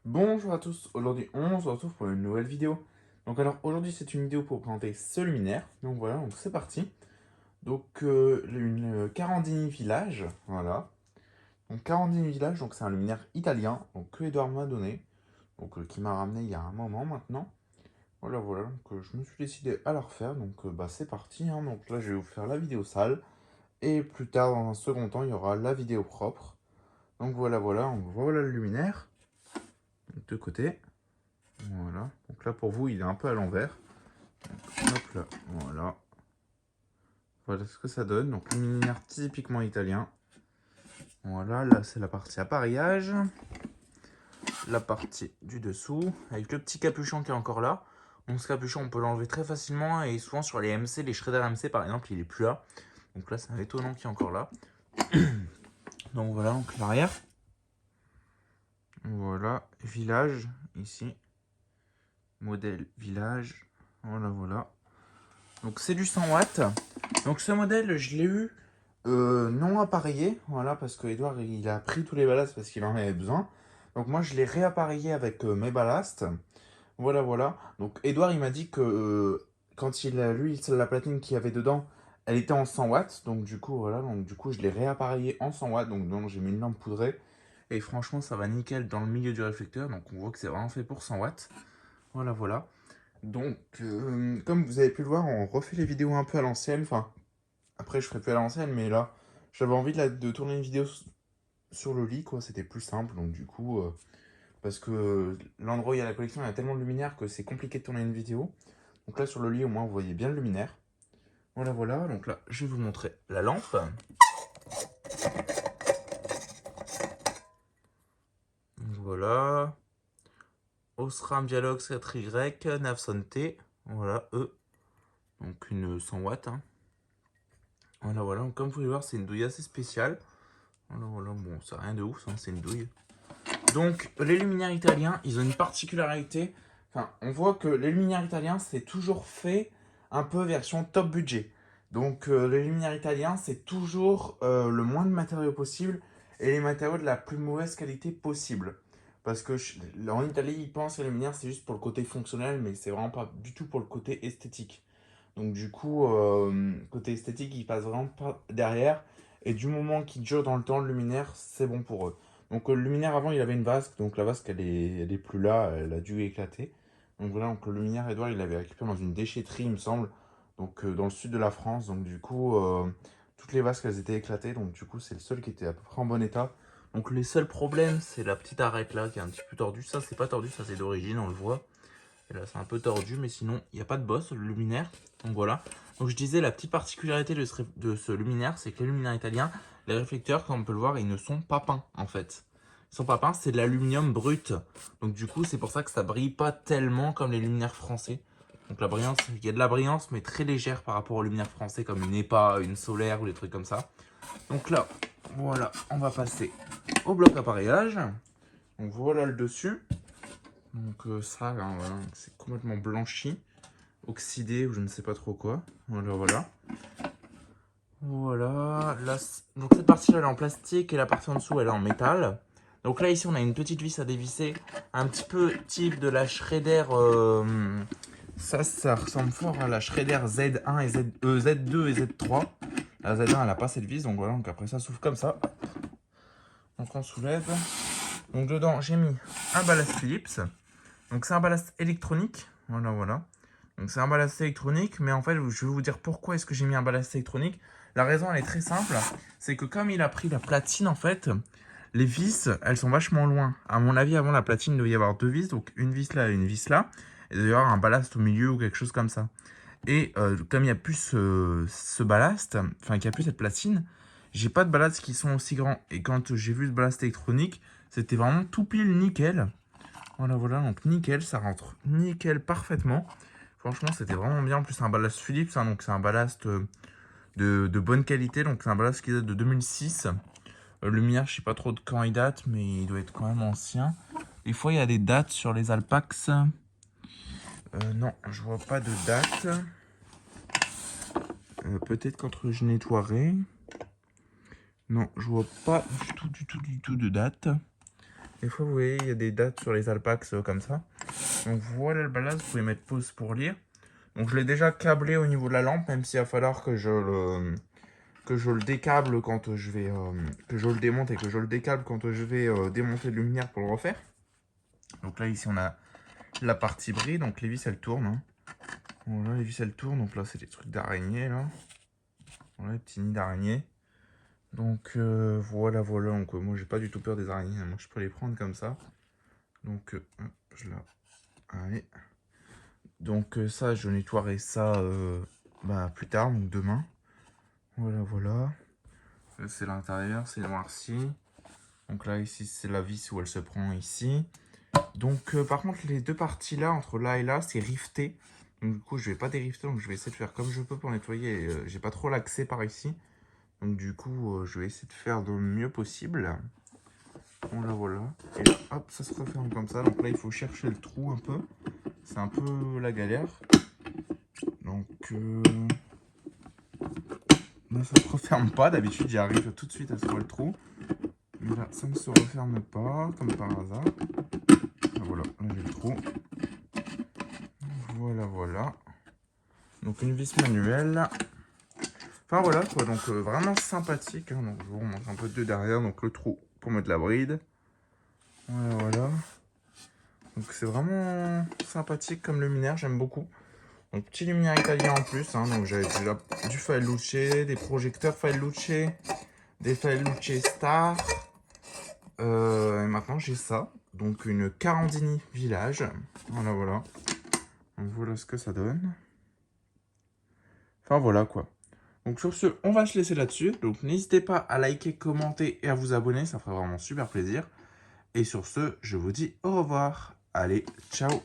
Bonjour à tous, aujourd'hui on se retrouve pour une nouvelle vidéo. Donc alors aujourd'hui c'est une vidéo pour présenter ce luminaire. Donc voilà, donc c'est parti. Donc une Carandini Village, voilà. Donc Carandini Village, donc c'est un luminaire italien, donc que Edouard m'a donné. Donc qui m'a ramené il y a un moment maintenant. Voilà, voilà, donc je me suis décidé à la refaire, donc bah c'est parti, hein. Donc là je vais vous faire la vidéo sale. Et plus tard dans un second temps il y aura la vidéo propre. Donc voilà, voilà, on voit voilà le luminaire. De côté. Voilà. Donc là, pour vous, il est un peu à l'envers. Hop là. Voilà. Voilà ce que ça donne. Donc, luminaire typiquement italien. Voilà. Là, c'est la partie appareillage. La partie du dessous. Avec le petit capuchon qui est encore là. Donc, ce capuchon, on peut l'enlever très facilement. Et souvent, sur les MC, les Shredder MC, par exemple, il est plus là. Donc là, c'est un étonnant qui est encore là. Donc, voilà. Donc, l'arrière. Voilà. Village. Ici. Modèle village. Voilà, voilà. Donc, c'est du 100 watts. Donc ce modèle, je l'ai eu non appareillé, voilà, parce que Edouard il a pris tous les ballasts parce qu'il en avait besoin. Donc moi je l'ai réappareillé avec mes ballasts. Voilà, voilà. Donc Edouard il m'a dit que quand il a lui, la platine qu'il y avait dedans, elle était en 100 watts. Donc du coup, voilà, donc du coup je l'ai réappareillé en 100 watts. Donc j'ai mis une lampe poudrée. Et franchement, ça va nickel dans le milieu du réflecteur. Donc on voit que c'est vraiment fait pour 100 watts. Voilà, voilà. Donc, comme vous avez pu le voir, on refait les vidéos un peu à l'ancienne. Enfin, après, je ferai plus à l'ancienne, mais là, j'avais envie de tourner une vidéo sur le lit, quoi. C'était plus simple, donc du coup, parce que l'endroit où il y a la collection, il y a tellement de luminaires que c'est compliqué de tourner une vidéo. Donc là, sur le lit, au moins, vous voyez bien le luminaire. Voilà, voilà. Donc là, je vais vous montrer la lampe. Voilà. Osram Dialox 4Y, Navson T. Voilà, E. Donc une 100 watts, hein. Voilà, voilà. Donc, comme vous pouvez voir, c'est une douille assez spéciale. Voilà, voilà. Bon, c'est rien de ouf, hein, c'est une douille. Donc, les luminaires italiens, ils ont une particularité. Enfin, on voit que les luminaires italiens, c'est toujours fait un peu version top budget. Donc, les luminaires italiens, c'est toujours le moins de matériaux possible et les matériaux de la plus mauvaise qualité possible. Parce que en Italie, ils pensent que les luminaires, c'est juste pour le côté fonctionnel, mais c'est vraiment pas du tout pour le côté esthétique. Donc, du coup, côté esthétique, ils passent vraiment pas derrière. Et du moment qu'ils durent dans le temps, le luminaire, c'est bon pour eux. Donc le luminaire avant il avait une vasque, donc la vasque elle est plus là, elle a dû éclater. Donc voilà, donc le luminaire Edouard il l'avait récupéré dans une déchetterie il me semble, donc dans le sud de la France. Donc du coup toutes les vasques elles étaient éclatées, donc du coup c'est le seul qui était à peu près en bon état. Donc les seuls problèmes c'est la petite arête là qui est un petit peu tordue, ça c'est pas tordu, ça c'est d'origine on le voit. Et là c'est un peu tordu mais sinon il n'y a pas de bosse le luminaire, donc voilà. Donc je disais la petite particularité de ce luminaire c'est que les luminaires italiens, les réflecteurs comme on peut le voir ils ne sont pas peints en fait. Ils sont pas peints, c'est de l'aluminium brut. Donc du coup c'est pour ça que ça brille pas tellement comme les luminaires français. Donc la brillance, il y a de la brillance mais très légère par rapport aux luminaires français comme une EPA, une solaire ou des trucs comme ça. Donc là, voilà, on va passer au bloc appareillage. Donc voilà le dessus. Donc ça, là, voilà, c'est complètement blanchi, oxydé ou je ne sais pas trop quoi. Voilà, voilà. Voilà. Là, donc cette partie-là, elle est en plastique et la partie en dessous, elle est en métal. Donc là, ici, on a une petite vis à dévisser, un petit peu type de la Shredder. Ça ressemble fort à la Shredder Z1 et Z2 et Z3. La Z1, elle n'a pas cette vis, donc voilà. Donc après, ça s'ouvre comme ça. Donc on soulève. Donc dedans, j'ai mis un ballast Philips. Donc c'est un ballast électronique. Voilà, voilà. Donc c'est un ballast électronique, mais en fait, je vais vous dire pourquoi est-ce que j'ai mis un ballast électronique. La raison, elle est très simple. C'est que comme il a pris la platine, en fait, les vis, elles sont vachement loin. À mon avis, avant la platine, il devait y avoir deux vis. Donc une vis là et une vis là. Et il devait y avoir un ballast au milieu ou quelque chose comme ça. Et comme il n'y a plus ce ballast, enfin qu'il n'y a plus cette platine, j'ai pas de ballast qui sont aussi grands. Et quand j'ai vu ce ballast électronique, c'était vraiment tout pile nickel. Voilà, voilà, donc nickel, ça rentre nickel parfaitement. Franchement, c'était vraiment bien. En plus, c'est un ballast Philips, hein, donc c'est un ballast de bonne qualité. Donc c'est un ballast qui date de 2006. Le Lumière, je sais pas trop de quand il date, mais il doit être quand même ancien. Des fois, il y a des dates sur les Alpax. Non, je vois pas de date. Peut-être quand je nettoierai. Non, je vois pas du tout de date. Des fois, vous voyez, il y a des dates sur les Alpax comme ça. Donc voilà le balade, vous pouvez mettre pause pour lire. Donc je l'ai déjà câblé au niveau de la lampe, même s'il va falloir que je le décable quand je vais... que je le démonte et que je le décable quand je vais démonter le luminaire pour le refaire. Donc là, ici, on a la partie bride, donc les vis, elles tournent. Hein. Voilà, les vis, elles tournent. Donc là, c'est des trucs d'araignée, là. Voilà, les petits nids d'araignées. Donc voilà. Donc moi, j'ai pas du tout peur des araignées. Hein. Moi, je peux les prendre comme ça. Donc, hop, je la... Allez. Donc ça, je nettoierai ça plus tard, donc demain. Voilà. C'est l'intérieur, c'est noirci. Donc là, ici, c'est la vis où elle se prend ici. Donc par contre, les deux parties là, entre là et là, c'est rifté. Donc du coup, je vais pas dérifter, donc je vais essayer de faire comme je peux pour nettoyer. J'ai pas trop l'accès par ici. Donc du coup, je vais essayer de faire le mieux possible. Voilà. Et là, hop, ça se referme comme ça. Donc là, il faut chercher le trou un peu. C'est un peu la galère. Donc là, ça se referme pas. D'habitude, j'y arrive tout de suite à trouver le trou. Mais là, ça ne se referme pas, comme par hasard. Voilà, là j'ai le trou. Voilà. Donc une vis manuelle. Enfin voilà quoi, donc vraiment sympathique. Hein. Donc je vous remontre un peu de derrière. Donc le trou pour mettre la bride. Voilà. Donc c'est vraiment sympathique comme luminaire, j'aime beaucoup. Donc petit luminaire italien en plus. Hein. Donc j'avais déjà du Faelluce, des projecteurs Faelluce, des Faelluce Star. Et maintenant j'ai ça. Donc une Carandini Village. Voilà. Donc voilà ce que ça donne. Enfin voilà quoi. Donc sur ce, on va se laisser là-dessus. Donc n'hésitez pas à liker, commenter et à vous abonner. Ça ferait vraiment super plaisir. Et sur ce, je vous dis au revoir. Allez, ciao.